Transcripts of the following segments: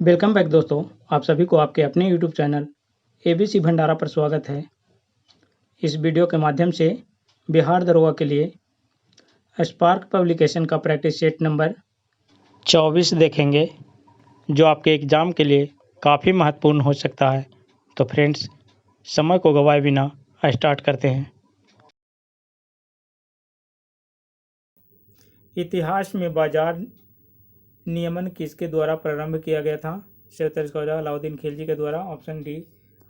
Welcome back दोस्तों। आप सभी को आपके अपने यूट्यूब चैनल एबीसी भंडारा पर स्वागत है। इस वीडियो के माध्यम से बिहार दरोगा के लिए स्पार्क पब्लिकेशन का प्रैक्टिस सेट नंबर 24 देखेंगे, जो आपके एग्ज़ाम के लिए काफ़ी महत्वपूर्ण हो सकता है। तो फ्रेंड्स, समय को गवाए बिना स्टार्ट करते हैं। इतिहास में बाजार नियमन किसके द्वारा प्रारंभ किया गया था? सही उत्तर इसका हो जाएगा अलाउद्दीन खिलजी के द्वारा, ऑप्शन डी।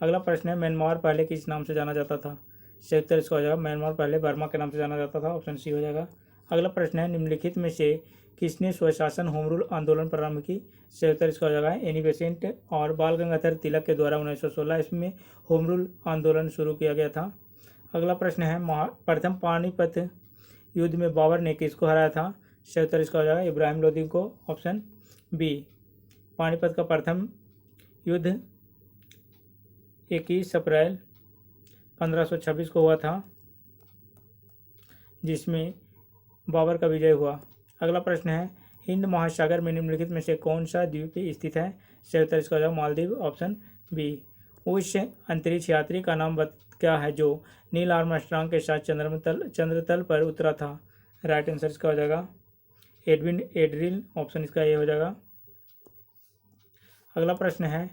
अगला प्रश्न है, म्यांमार पहले किस नाम से जाना जाता था? सही उत्तर इसका हो जाएगा म्यांमार पहले बर्मा के नाम से जाना जाता था, ऑप्शन सी हो जाएगा। अगला प्रश्न है, निम्नलिखित में से किसने स्वशासन होम रूल आंदोलन प्रारंभ की? सही उत्तर इसका हो जाएगा एनी बेसेंट और बाल गंगाधर तिलक के द्वारा 1916 ईस्वी में होम रूल आंदोलन शुरू किया गया था। अगला प्रश्न है, प्रथम पानीपत युद्ध में बाबर ने किसको हराया था? सही उत्तर इसका हो जाएगा इब्राहिम लोदी को, ऑप्शन बी। पानीपत का प्रथम युद्ध 21 अप्रैल 1526 को हुआ था, जिसमें बाबर का विजय हुआ। अगला प्रश्न है, हिंद महासागर में निम्नलिखित में से कौन सा द्वीप स्थित है? सही उत्तर इसका हो जाएगा मालदीव, ऑप्शन बी। उस अंतरिक्ष यात्री का नाम क्या है जो नील आर्मस्ट्रांग के साथ चंद्रतल पर उतरा था? राइट आंसर इसका हो जाएगा एडविन एड्रिल, ऑप्शन इसका ए हो जाएगा। अगला प्रश्न है,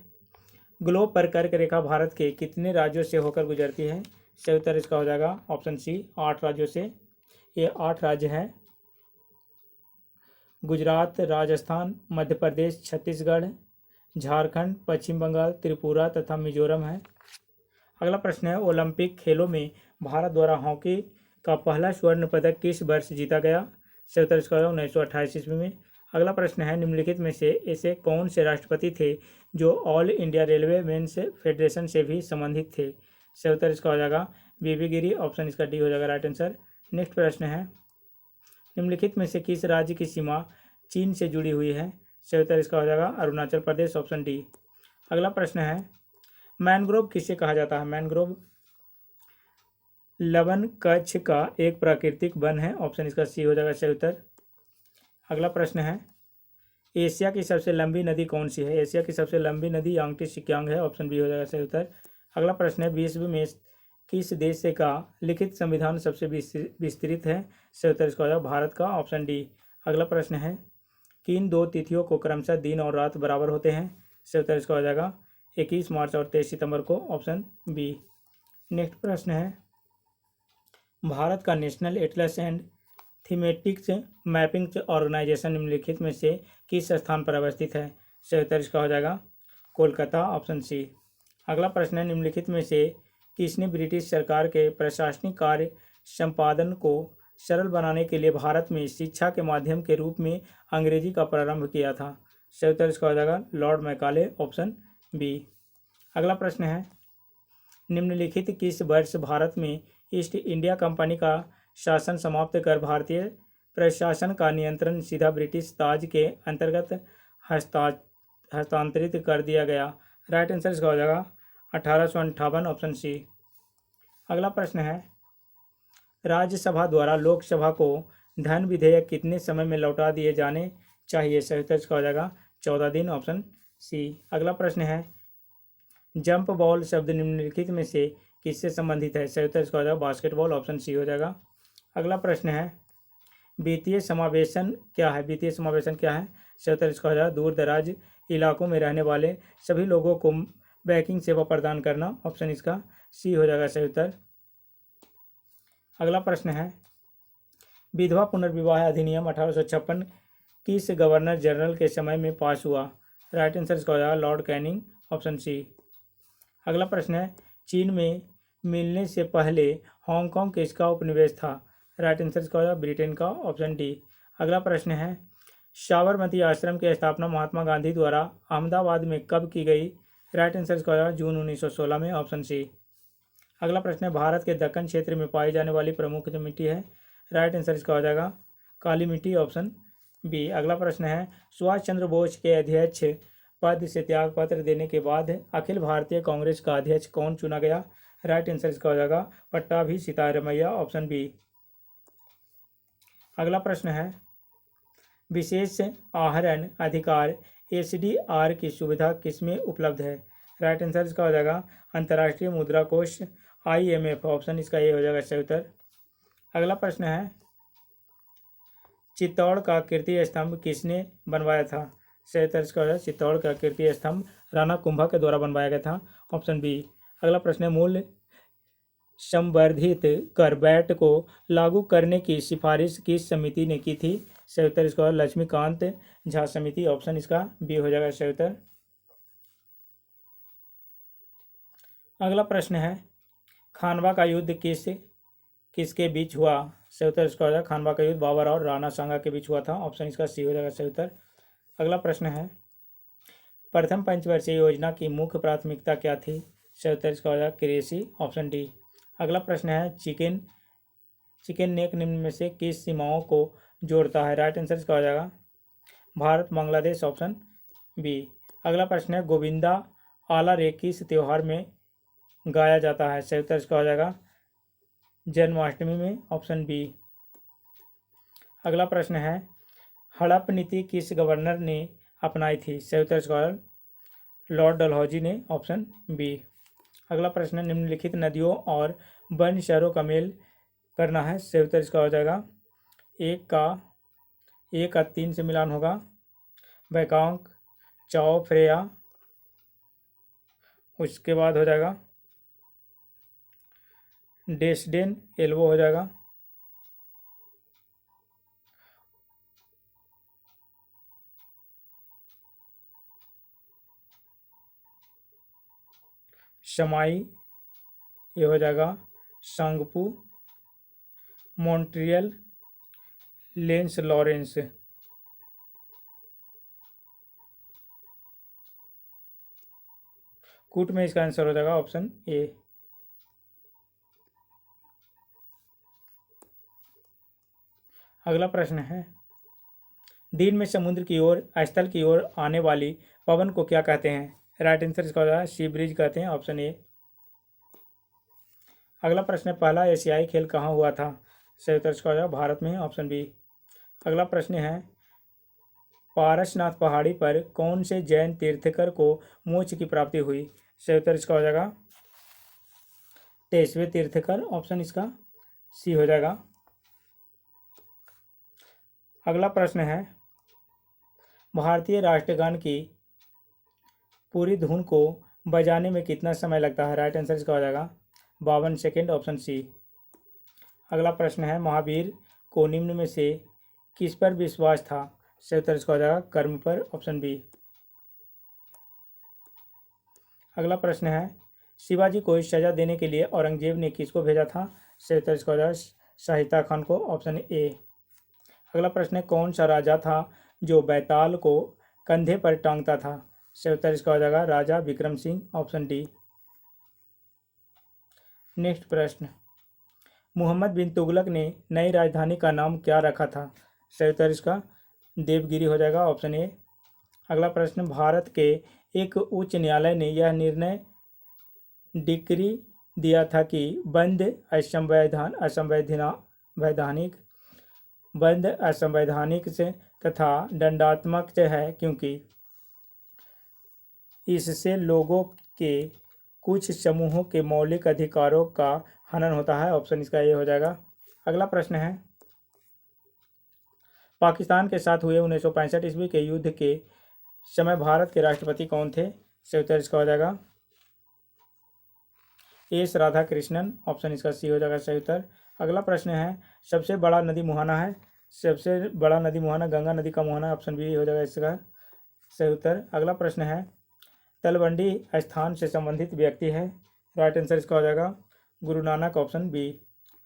ग्लोब पर कर्क रेखा भारत के कितने राज्यों से होकर गुजरती है? सही उत्तर इसका हो जाएगा ऑप्शन सी, 8 राज्यों से। ये 8 राज्य हैं, गुजरात, राजस्थान, मध्य प्रदेश, छत्तीसगढ़, झारखंड, पश्चिम बंगाल, त्रिपुरा तथा मिजोरम है। अगला प्रश्न है, ओलंपिक खेलों में भारत द्वारा हॉकी का पहला स्वर्ण पदक किस वर्ष जीता गया? सही उत्तर इसका 1928 ईस्वी में। अगला प्रश्न है, निम्नलिखित में से ऐसे कौन से राष्ट्रपति थे जो all India railwaymen's federation से भी संबंधित थे? सही उत्तर इसका हो जाएगा वीवी गिरी, ऑप्शन इसका डी हो जाएगा राइट आंसर। नेक्स्ट प्रश्न है, निम्नलिखित में से किस राज्य की सीमा चीन से जुड़ी हुई है? सही उत्तर इसका हो जाएगा अरुणाचल प्रदेश, ऑप्शन डी। अगला प्रश्न है, मैनग्रोव किसे कहा जाता है? मैनग्रोव लवण कच्छ का एक प्राकृतिक वन है, ऑप्शन इसका सी हो जाएगा सही उत्तर। अगला प्रश्न है, एशिया की सबसे लंबी नदी कौन सी है? एशिया की सबसे लंबी नदी यांगटी सिक्यांग है, ऑप्शन बी हो जाएगा सही उत्तर। अगला प्रश्न है, विश्व में किस देश का लिखित संविधान सबसे विस्तृत है? सही उत्तर इसका हो जाएगा भारत का, ऑप्शन डी। अगला प्रश्न है, किन दो तिथियों को क्रमशः दिन और रात बराबर होते हैं? सही उत्तर इसका हो जाएगा 21 मार्च और 23 सितंबर को, ऑप्शन बी। नेक्स्ट प्रश्न है, भारत का national atlas and thematics mapping organisation निम्नलिखित में से किस स्थान पर अवस्थित है? सही उत्तर इसका हो जाएगा कोलकाता, ऑप्शन सी। अगला प्रश्न है, निम्नलिखित में से किसने ब्रिटिश सरकार के प्रशासनिक कार्य संपादन को सरल बनाने के लिए भारत में शिक्षा के माध्यम के रूप में अंग्रेजी का प्रारंभ किया था? सही उत्तर इसका हो जाएगा लॉर्ड मैकाले, ऑप्शन बी। अगला प्रश्न है, निम्नलिखित किस वर्ष भारत में ईस्ट इंडिया कंपनी का शासन समाप्त कर भारतीय प्रशासन का नियंत्रण सीधा ब्रिटिश ताज के अंतर्गत हस्तांतरित कर दिया गया? राइट आंसर इसका हो जाएगा 1858, ऑप्शन सी। अगला प्रश्न है, राज्यसभा द्वारा लोकसभा को धन विधेयक कितने समय में लौटा दिए जाने चाहिए? सही उत्तर इसका हो जाएगा 14 दिन, ऑप्शन सी। अगला प्रश्न है, जंप बॉल शब्द निम्नलिखित में से किससे संबंधित है? सही उत्तर इसका हो जाएगा बास्केटबॉल, ऑप्शन सी हो जाएगा। अगला प्रश्न है, वित्तीय समावेशन क्या है? वित्तीय समावेशन क्या है? सही उत्तर इसका हो जाएगा दूर दराज इलाकों में रहने वाले सभी लोगों को बैंकिंग सेवा प्रदान करना, ऑप्शन इसका सी हो जाएगा सही उत्तर। अगला प्रश्न है, विधवा पुनर्विवाह अधिनियम 1856 किस गवर्नर जनरल के समय में पास हुआ? राइट आंसर इसका हो जाएगा लॉर्ड कैनिंग, ऑप्शन सी। अगला प्रश्न है, चीन में मिलने से पहले हांगकांग किसका उपनिवेश था? राइट आंसर इसका हो जाएगा ब्रिटेन का, ऑप्शन डी। अगला प्रश्न है, साबरमती आश्रम की स्थापना महात्मा गांधी द्वारा अहमदाबाद में कब की गई? राइट आंसर इसका हो जाएगा जून 1916 में, ऑप्शन सी। अगला प्रश्न है, भारत के दक्कन क्षेत्र में पाई जाने वाली प्रमुख जो मिट्टी है? राइट आंसर इसका हो जाएगा काली मिट्टी, ऑप्शन बी। अगला प्रश्न है, सुभाष चंद्र बोस के अध्यक्ष पद से त्याग पत्र देने के बाद अखिल भारतीय कांग्रेस का अध्यक्ष कौन चुना गया? राइट आंसर इसका हो जाएगा पट्टाभी सितारमैया, ऑप्शन बी। अगला प्रश्न है, विशेष आहरण अधिकार एसडीआर की सुविधा किसमें उपलब्ध है? राइट आंसर इसका हो जाएगा अंतर्राष्ट्रीय मुद्रा कोष IMF। ऑप्शन इसका ये हो जाएगा सही उत्तर। अगला प्रश्न है चित्तौड़ का कीर्ति स्तंभ किसने बनवाया था? सही उत्तर इसका हो जाएगा चित्तौड़ का कीर्ति स्तंभ राणा कुंभा के द्वारा बनवाया गया था। Option B. अगला प्रश्न है मूल्य संवर्धित कर वैट को लागू करने की सिफारिश किस समिति ने की थी? सही उत्तर इसका होगा लक्ष्मीकांत झा समिति। ऑप्शन इसका बी हो जाएगा सही उत्तर। अगला प्रश्न है खानवा का युद्ध किसके बीच हुआ? सही उत्तर इसका हो जाएगा खानवा का युद्ध बाबर और राणा सांगा के बीच हुआ था। ऑप्शन इसका सी हो जाएगा सही उत्तर। अगला प्रश्न है प्रथम पंचवर्षीय योजना की मुख्य प्राथमिकता क्या थी? सही उत्तर इसका हो जाएगा कृषि। Option D. अगला प्रश्न है चिकन नेक निम्न में से किस सीमाओं को जोड़ता है? राइट आंसर इसका हो जाएगा भारत बांग्लादेश। Option B. अगला प्रश्न है गोविंदा आला रे किस त्योहार में गाया जाता है? सही उत्तर इसका हो जाएगा जन्माष्टमी में। Option B. अगला प्रश्न है हड़प नीति किस गवर्नर ने अपनाई थी? सही उत्तर इसका लॉर्ड डलहौजी ने। Option B. अगला प्रश्न है निम्नलिखित नदियों और वन शहरों का मेल करना है। सही उत्तर इसका हो जाएगा एक का 3 से मिलान होगा। बैकांग चाओ फ्रेया, उसके बाद हो जाएगा डेस्डेन एल्बो हो जाएगा। शमाई ये हो जाएगा सांगपू, मॉन्ट्रियल, लेंस लॉरेंस। कूट में इसका आंसर हो जाएगा ऑप्शन ए। अगला प्रश्न है दिन में समुद्र की ओर स्थल की ओर आने वाली पवन को क्या कहते हैं? राइट आंसर इसका हो जाएगा सी ब्रिज कहते हैं। Option A. अगला प्रश्न है पहला एशियाई खेल कहाँ हुआ था? सही उत्तर इसका हो जाएगा भारत में। Option B. अगला प्रश्न है पारसनाथ पहाड़ी पर कौन से जैन तीर्थकर को मोक्ष की प्राप्ति हुई? सही उत्तर इसका हो जाएगा 23वें तीर्थकर। ऑप्शन इसका सी हो जाएगा। अगला प्रश्न है भारतीय राष्ट्रगान की पूरी धुन को बजाने में कितना समय लगता है? राइट आंसर इसका हो जाएगा 52 सेकेंड। Option C. अगला प्रश्न है महावीर को निम्न में से किस पर विश्वास था? सही उत्तर इसका हो जाएगा कर्म पर। Option B. अगला प्रश्न है शिवाजी को सजा देने के लिए औरंगजेब ने किसको भेजा था? सही उत्तर इसका हो जाएगा शाहिस्ता खान को। Option A. अगला प्रश्न है कौन सा राजा था जो बैताल को कंधे पर टांगता था? सही उत्तर इसका हो जाएगा Raja Vikram Singh. Option D. Next प्रश्न मोहम्मद बिन तुगलक ने नई राजधानी का नाम क्या रखा था? सही उत्तर इसका देवगिरी हो जाएगा। Option A. अगला प्रश्न भारत के एक उच्च न्यायालय ने यह निर्णय डिक्री दिया था कि बंद असंवैधानिक से तथा दंडात्मक है क्योंकि इससे लोगों के कुछ समूहों के मौलिक अधिकारों का हनन होता है। ऑप्शन इसका ये हो जाएगा। अगला प्रश्न है पाकिस्तान के साथ हुए 1965 ईस्वी के युद्ध के समय भारत के राष्ट्रपति कौन थे? सही उत्तर इसका हो जाएगा एस राधाकृष्णन। ऑप्शन इसका सी हो जाएगा सही उत्तर। अगला प्रश्न है सबसे बड़ा नदी मुहाना है। सबसे बड़ा नदी मुहाना गंगा नदी का मुहाना। ऑप्शन बी हो जाएगा इसका सही उत्तर। अगला प्रश्न है तलवंडी स्थान से संबंधित व्यक्ति है। राइट आंसर इसका हो जाएगा गुरु नानक। Option B.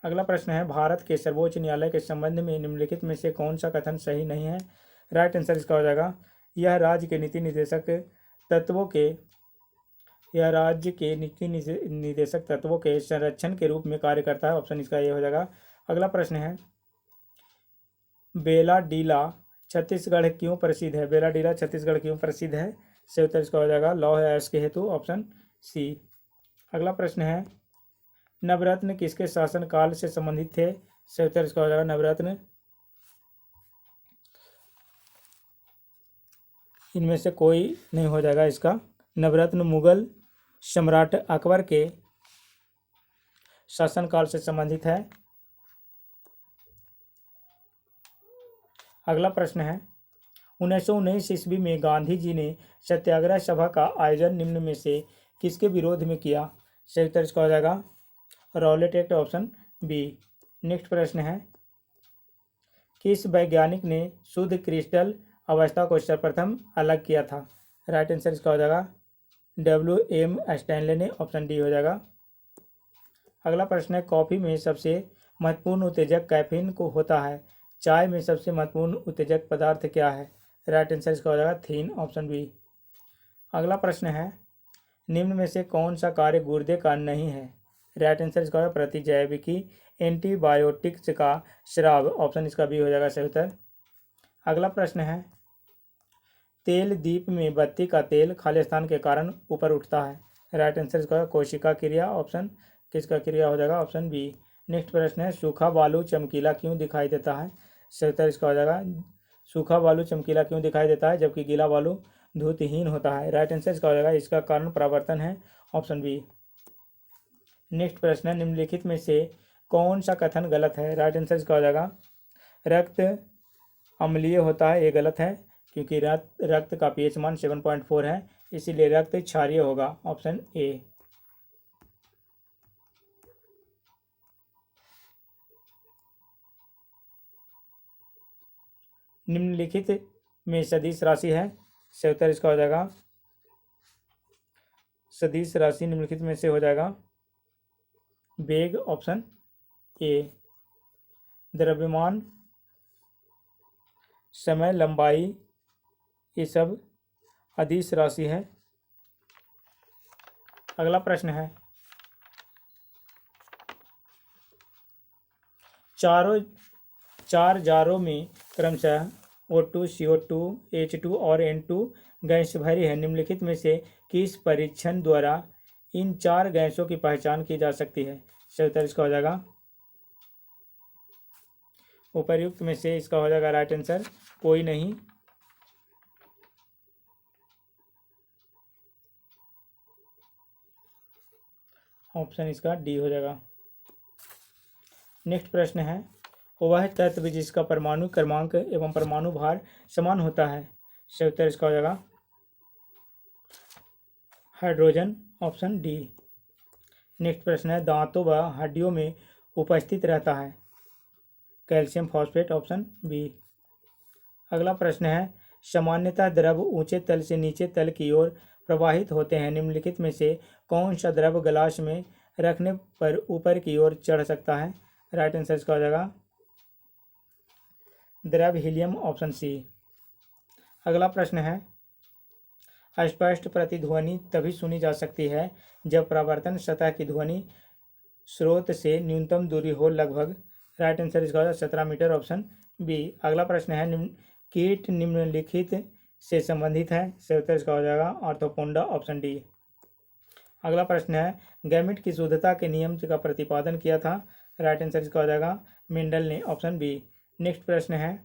अगला प्रश्न है भारत के सर्वोच्च न्यायालय के संबंध में निम्नलिखित में से कौन सा कथन सही नहीं है? राइट आंसर इसका हो जाएगा यह राज्य के नीति निर्देशक तत्वों के संरक्षण के रूप में कार्य करता है। ऑप्शन इसका ये हो जाएगा। अगला प्रश्न है बेलाडीला छत्तीसगढ़ क्यों प्रसिद्ध है? बेलाडीला छत्तीसगढ़ क्यों प्रसिद्ध है? सही उत्तर इसका हो जाएगा लौह अयस्क के हेतु। Option C. अगला प्रश्न है नवरत्न किसके शासन काल से संबंधित थे? सही उत्तर इसका हो जाएगा नवरत्न इनमें से कोई नहीं हो जाएगा इसका। नवरत्न मुगल सम्राट अकबर के शासनकाल से संबंधित है। अगला प्रश्न है 1919 ईस्वी में गांधी जी ने सत्याग्रह सभा का आयोजन निम्न में से किसके विरोध में किया? सही उत्तर इसका हो जाएगा Rowlatt act, option B. Next प्रश्न है किस वैज्ञानिक ने शुद्ध क्रिस्टल अवस्था को सर्वप्रथम अलग किया था? राइट आंसर इसका हो जाएगा W.M. स्टैनले ने, ऑप्शन डी हो जाएगा। अगला प्रश्न है कॉफी में सबसे महत्वपूर्ण उत्तेजक कैफीन को होता है, चाय में सबसे महत्वपूर्ण उत्तेजक पदार्थ क्या है? राइट आंसर इसका हो जाएगा थीन, ऑप्शन बी। अगला प्रश्न है निम्न में से कौन सा कार्य गुर्दे का नहीं है? राइट आंसर इसका होगा प्रतिजैविकी एंटीबायोटिक्स का स्राव, ऑप्शन इसका बी हो जाएगा सही उत्तर। अगला प्रश्न है तेल दीप में बत्ती का तेल खालिस्तान के कारण ऊपर उठता है। राइट आंसर इसका होगा कोशिका क्रिया, ऑप्शन किसका क्रिया हो जाएगा? Option B. नेक्स्ट प्रश्न है सूखा बालू चमकीला क्यों दिखाई देता है? सही उत्तर इसका हो जाएगा सूखा बालू चमकीला क्यों दिखाई देता है जबकि गीला बालू धूतहीन होता है? राइट आंसर इसका हो जाएगा इसका कारण परावर्तन है, ऑप्शन बी। नेक्स्ट प्रश्न है निम्नलिखित में से कौन सा कथन गलत है? राइट आंसर इसका हो जाएगा रक्त अम्लीय होता है, ये गलत है क्योंकि रक्त का पीएच मान 7.4 है, इसीलिए रक्त क्षारीय होगा, ऑप्शन ए। निम्नलिखित में सदिश राशि है, सही उत्तर इसका हो जाएगा सदिश राशि निम्नलिखित में से हो जाएगा वेग, ऑप्शन ए। द्रव्यमान, समय, लंबाई, ये सब अदिश राशि है। अगला प्रश्न है चार जारों में क्रमशः O2, CO2, H2 और N2 गैस भरी है, निम्नलिखित में से किस परीक्षण द्वारा इन चार गैसों की पहचान की जा सकती है? सही उत्तर इसका हो जाएगा उपर्युक्त में से इसका हो जाएगा राइट आंसर कोई नहीं। ऑप्शन इसका डी हो जाएगा। नेक्स्ट प्रश्न है वह तत्व जिसका परमाणु क्रमांक एवं परमाणु भार समान होता है? सही उत्तर इसका हो जाएगा हाइड्रोजन, ऑप्शन डी। नेक्स्ट प्रश्न है दांतों व हड्डियों में उपस्थित रहता है? Calcium phosphate, option B. अगला प्रश्न है सामान्यतः द्रव ऊंचे तल से नीचे तल की ओर प्रवाहित होते हैं, निम्नलिखित में से कौन सा द्रव गिलास में रखने पर ऊपर की ओर चढ़ सकता है? राइट आंसर इसका हो जाएगा द्रव हीलियम, ऑप्शन सी। अगला प्रश्न है अस्पष्ट प्रतिध्वनि तभी सुनी जा सकती है जब परावर्तन सतह की ध्वनि स्रोत से न्यूनतम दूरी हो, लगभग। राइट आंसर इसका हो जाएगा 17 मीटर, ऑप्शन बी। अगला प्रश्न है कीट निम्नलिखित से संबंधित है? सही उत्तर इसका हो जाएगा आर्थ्रोपोडा, ऑप्शन डी। अगला प्रश्न है गैमेट की शुद्धता के नियम का प्रतिपादन किया था? राइट आंसर इसका हो जाएगा मेंडल ने, ऑप्शन बी। नेक्स्ट प्रश्न है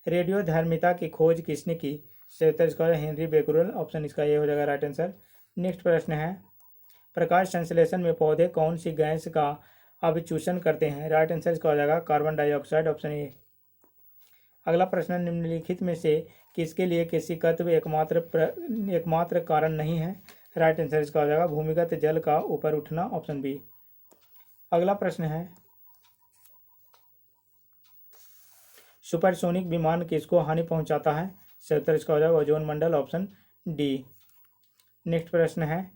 रेडियोधर्मिता की खोज किसने की? सही उत्तर इसका हो जाएगा हेनरी बेकरेल, ऑप्शन इसका ये हो जाएगा राइट आंसर। नेक्स्ट प्रश्न है प्रकाश संश्लेषण में पौधे कौन सी गैस का अभिचूषण करते हैं? राइट आंसर इसका हो जाएगा कार्बन डाइऑक्साइड, ऑप्शन ए। अगला प्रश्न निम्नलिखित में से किसके लिए केशिकत्व एकमात्र कारण नहीं है? राइट आंसर इसका हो जाएगा भूमिगत जल का ऊपर उठना, ऑप्शन बी। अगला प्रश्न है सुपरसोनिक विमान किसको हानि पहुंचाता है? सही उत्तर इसका हो जाएगा ओजोन मंडल, ऑप्शन डी। नेक्स्ट प्रश्न है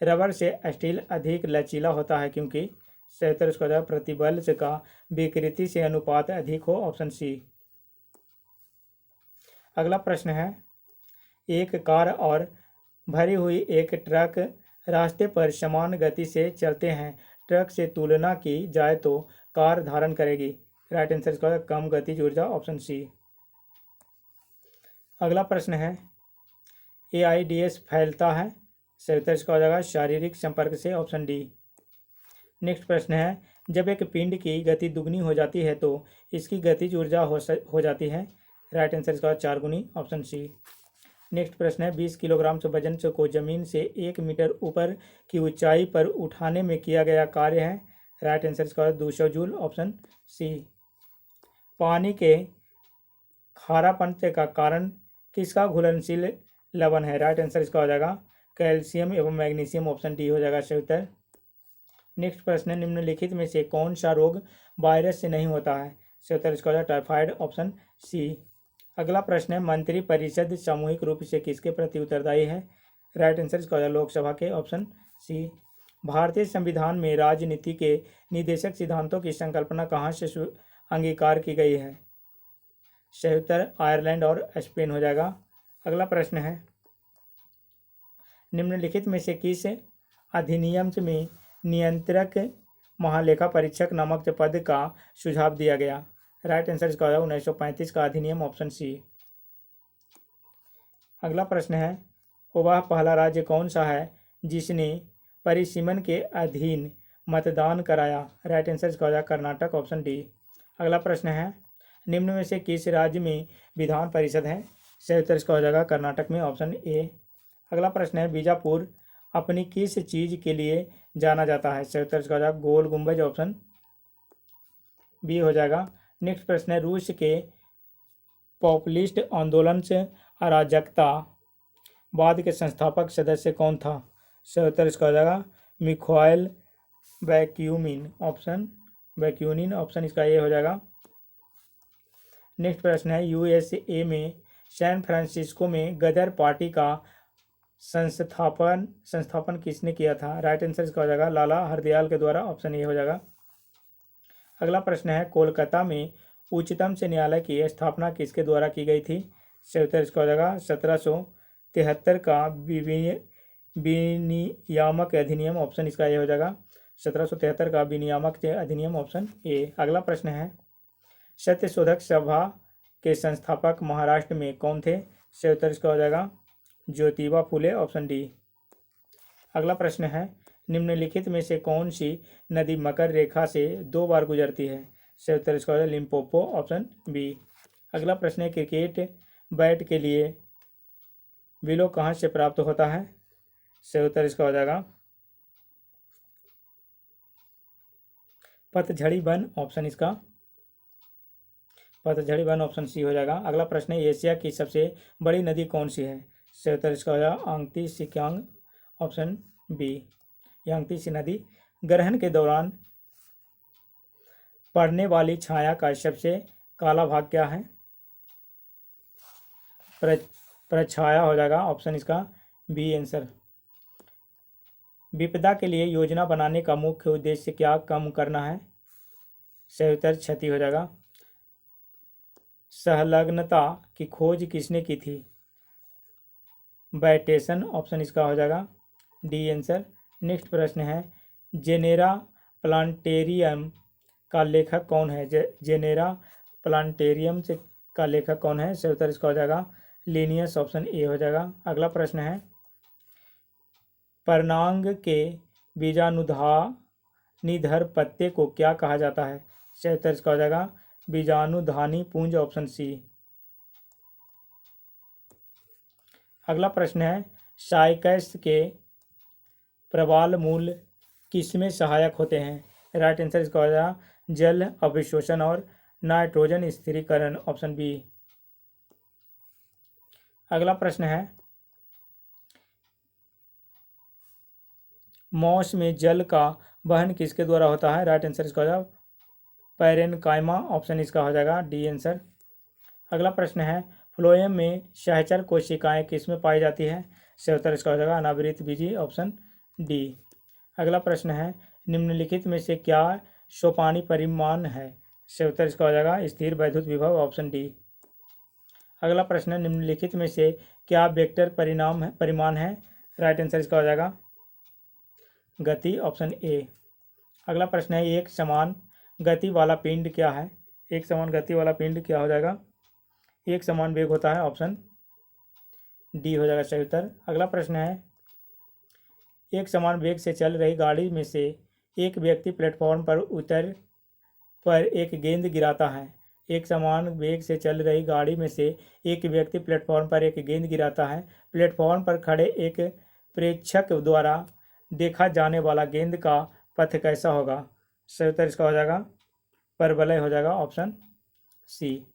रबर से स्टील अधिक लचीला होता है क्योंकि? सही उत्तर इसका हो जाएगा प्रतिबल का विकृति से अनुपात अधिक हो, ऑप्शन सी। अगला प्रश्न है एक कार और भरी हुई एक ट्रक रास्ते पर समान गति से चलते हैं, ट्रक से तुलना की जाए तो कार धारण करेगी? राइट आंसर इसका होगा कम गतिज ऊर्जा, ऑप्शन सी। अगला प्रश्न है AIDS फैलता है? सही उत्तर इसका हो जाएगा शारीरिक संपर्क से, ऑप्शन डी। नेक्स्ट प्रश्न है जब एक पिंड की गति दुगनी हो जाती है तो इसकी गतिज ऊर्जा हो जाती है? राइट आंसर इसका 4 गुनी, ऑप्शन सी। नेक्स्ट प्रश्न है 20 किलोग्राम से वजन से को जमीन से 1 मीटर ऊपर की ऊंचाई पर उठाने में किया गया कार्य है। राइट आंसर इसका 200 जूल, ऑप्शन सी। पानी के खारापन का कारण किसका घुलनशील लवण है? राइट आंसर इसका हो जाएगा कैल्शियम एवं मैग्नीशियम, ऑप्शन डी हो जाएगा सही उत्तर। नेक्स्ट प्रश्न है निम्नलिखित में से कौन सा रोग वायरस से नहीं होता है? सही उत्तर इसका हो जाएगा टाइफाइड, ऑप्शन सी। अगला प्रश्न है मंत्री परिषद सामूहिक रूप से किसके प्रति उत्तरदायी है? राइट आंसर इसका हो जाएगा लोकसभा के, ऑप्शन सी। भारतीय संविधान में राजनीति के निदेशक सिद्धांतों की संकल्पना कहाँ से अंगीकार की गई है? सही उत्तर आयरलैंड और स्पेन हो जाएगा। अगला प्रश्न है निम्नलिखित में से किस अधिनियम में नियंत्रक महालेखा परीक्षक नामक पद का सुझाव दिया गया? राइट आंसर इसका हो जाएगा 1935 का अधिनियम, ऑप्शन सी। अगला प्रश्न है वह पहला राज्य कौन सा है जिसने परिसीमन के अधीन मतदान कराया? राइट आंसर इसका हो जाएगा कर्नाटक, ऑप्शन डी। अगला प्रश्न है निम्न में से किस राज्य में विधान परिषद है? सही उत्तर इसका हो जाएगा कर्नाटक में, ऑप्शन ए। अगला प्रश्न है बीजापुर अपनी किस चीज के लिए जाना जाता है? सही उत्तर इसका हो जाएगा गोल गुंबज, ऑप्शन बी हो जाएगा। नेक्स्ट प्रश्न है रूस के पॉपुलिस्ट आंदोलन से अराजकतावाद के संस्थापक सदस्य कौन था? सही उत्तर इसका हो जाएगा मिखाइल बैक्यूमिन, ऑप्शन इसका ए हो जाएगा। नेक्स्ट प्रश्न है यूएसए में सैन फ्रांसिस्को में गदर पार्टी का संस्थापन किसने किया था? राइट आंसर इसका हो जाएगा लाला हरदयाल के द्वारा, ऑप्शन ए हो जाएगा। अगला प्रश्न है कोलकाता में उच्चतम न्यायालय की स्थापना किसके द्वारा की गई थी? सही उत्तर इसका हो जाएगा 1773 का विनियामक अधिनियम, ऑप्शन इसका ए हो जाएगा 1773 का विनियामक अधिनियम, ऑप्शन ए। अगला प्रश्न है सत्यशोधक सभा के संस्थापक महाराष्ट्र में कौन थे? सही उत्तर इसका हो जाएगा ज्योतिबा फुले, ऑप्शन डी। अगला प्रश्न है निम्नलिखित में से कौन सी नदी मकर रेखा से 2 बार गुजरती है? सही उत्तर इसका हो जाएगा लिम्पोपो, ऑप्शन बी। अगला प्रश्न है क्रिकेट बैट के लिए विलो कहाँ से प्राप्त होता है? सही उत्तर इसका हो जाएगा पतझड़ी वन, ऑप्शन इसका पतझड़ी वन, ऑप्शन सी हो जाएगा। अगला प्रश्न है एशिया की सबसे बड़ी नदी कौन सी है? सही उत्तर इसका हो जाएगा आंगती सिक्यांग, ऑप्शन बी। यांगती सी नदी। ग्रहण के दौरान पड़ने वाली छाया का सबसे काला भाग क्या है? प्रछाया हो जाएगा, ऑप्शन इसका बी आंसर। विपदा के लिए योजना बनाने का मुख्य उद्देश्य क्या कम करना है? सही उत्तर क्षति हो जाएगा। संलग्नता की खोज किसने की थी? बैटेसन, ऑप्शन इसका हो जाएगा डी आंसर। नेक्स्ट प्रश्न है जेनेरा प्लांटेरियम का लेखक कौन है? जेनेरा प्लांटेरियम से का लेखक कौन है? सही उत्तर इसका हो जाएगा लिनियस, ऑप्शन ए हो जाएगा। अगला प्रश्न है पर्नांग के बीजाणुधानीधर पत्ते को क्या कहा जाता है? सही उत्तर इसका हो जाएगा बीजाणुधानी पुंज, ऑप्शन सी। अगला प्रश्न है साइकस के प्रवाल मूल किसमें सहायक होते हैं? राइट आंसर इसका हो जाएगा जल अभिशोषण और नाइट्रोजन स्थिरीकरण, ऑप्शन बी। अगला प्रश्न है मौस में जल का वहन किसके द्वारा होता है? राइट आंसर इसका हो जाएगा पैरेनकाइमा, ऑप्शन इसका हो जाएगा डी आंसर। अगला प्रश्न है फ्लोएम में सहचर कोशिकाएं किसमें पाई जाती है? सही उत्तर इसका हो जाएगा अनावृत बीजी, ऑप्शन डी। अगला प्रश्न है निम्नलिखित में से क्या सोपानी परिमाण है? सही उत्तर इसका हो जाएगा स्थिर वैद्युत विभव, ऑप्शन डी। अगला प्रश्न है निम्नलिखित में से क्या वेक्टर परिमाण है? राइट आंसर इसका हो जाएगा गति, ऑप्शन ए। अगला प्रश्न है एक समान गति वाला पिंड क्या है? एक समान गति वाला पिंड क्या हो जाएगा? एक समान वेग होता है, ऑप्शन डी हो जाएगा सही उत्तर। अगला प्रश्न है एक समान वेग से चल रही गाड़ी में से एक व्यक्ति प्लेटफॉर्म पर एक गेंद गिराता है। एक समान वेग से चल रही गाड़ी में से एक व्यक्ति प्लेटफॉर्म पर एक गेंद गिराता है। प्लेटफॉर्म पर खड़े एक प्रेक्षक द्वारा देखा जाने वाला गेंद का पथ कैसा होगा? सही उत्तर इसका हो जाएगा परवलय, हो जाएगा ऑप्शन सी।